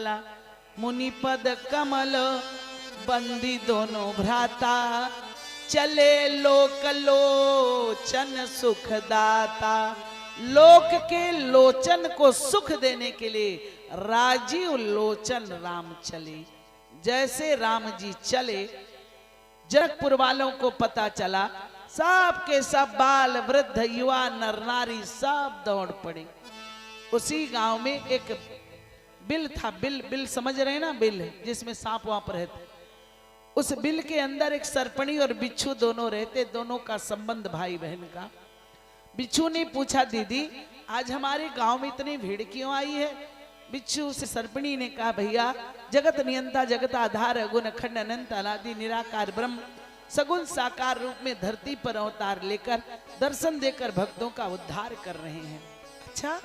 चला। मुनि पद कमल बंदी दोनों भ्राता, चले लोक लोचन सुखदाता। लोक के लोचन को सुख देने के लिए राजीव लोचन राम चले। जैसे राम जी चले, जनकपुर वालों को पता चला, सब के सब बाल वृद्ध युवा नर नारी सब दौड़ पड़े। उसी गांव में एक बिल था, बिल बिल समझ रहे हैं ना, बिल जिसमें सांप वाप रहते। उस बिल के अंदर एक सरपणी और बिच्छू दोनों रहते, दोनों का संबंध भाई बहन का। बिच्छू ने पूछा, दीदी आज हमारे गांव में इतनी भीड़ क्यों आई है? बिच्छू से सरपणी ने कहा, भैया जगत नियंता जगत आधार गुण खंड अनंत अनादि निराकार ब्रह्म सगुण साकार रूप में धरती पर अवतार लेकर दर्शन देकर भक्तों का उद्धार कर रहे हैं। अच्छा,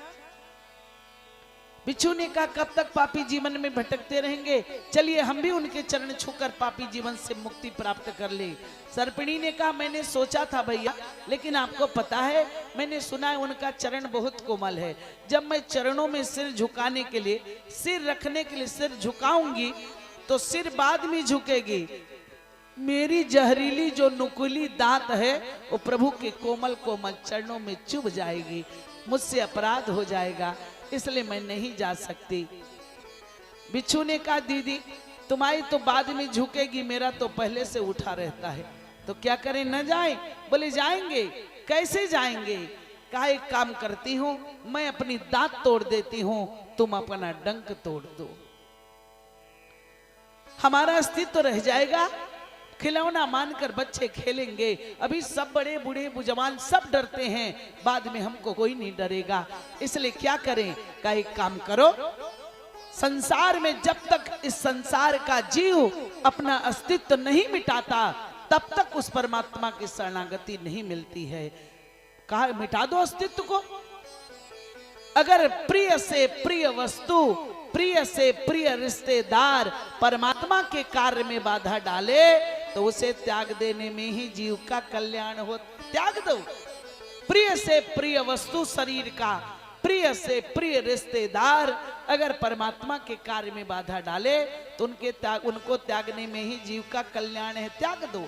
बिच्छू ने कहा, कब तक पापी जीवन में भटकते रहेंगे? चलिए हम भी उनके चरण छूकर पापी जीवन से मुक्ति प्राप्त कर ले। सर्पिणी ने कहा, मैंने सोचा था भैया, लेकिन आपको पता है मैंने सुना है उनका चरण बहुत कोमल है। जब मैं चरणों में सिर झुकाने के लिए, सिर रखने के लिए सिर झुकाऊंगी तो सिर बाद में झुकेगी। मेरी जहरीली जो नुकीली दांत है वो प्रभु के कोमल कोमल चरणों में चुभ जाएगी, मुझसे अपराध हो जाएगा, इसलिए मैं नहीं जा सकती। बिच्छू ने कहा, दीदी तुम्हारी तो बाद में झुकेगी, मेरा तो पहले से उठा रहता है, तो क्या करें, न जाएं? बोले जाएंगे। कैसे जाएंगे? कहा, एक काम करती हूं, मैं अपनी दांत तोड़ देती हूं, तुम अपना डंक तोड़ दो, हमारा अस्तित्व तो रह जाएगा, खिलौना मानकर बच्चे खेलेंगे। अभी सब बड़े बूढ़े बुजवान सब डरते हैं, बाद में हमको कोई नहीं डरेगा, इसलिए क्या करें? का एक काम करो, संसार में जब तक इस संसार का जीव अपना अस्तित्व नहीं मिटाता तब तक उस परमात्मा की शरणागति नहीं मिलती है। कहा, मिटा दो अस्तित्व को। अगर प्रिय से प्रिय वस्तु, प्रिय से प्रिय रिश्तेदार परमात्मा के कार्य में बाधा डाले तो उसे त्याग देने में ही जीव का कल्याण हो। त्याग दो। प्रिय से प्रिय वस्तु शरीर का, प्रिय से प्रिय रिश्तेदार अगर परमात्मा के कार्य में बाधा डाले तो उनको त्यागने में ही जीव का कल्याण है, त्याग दो।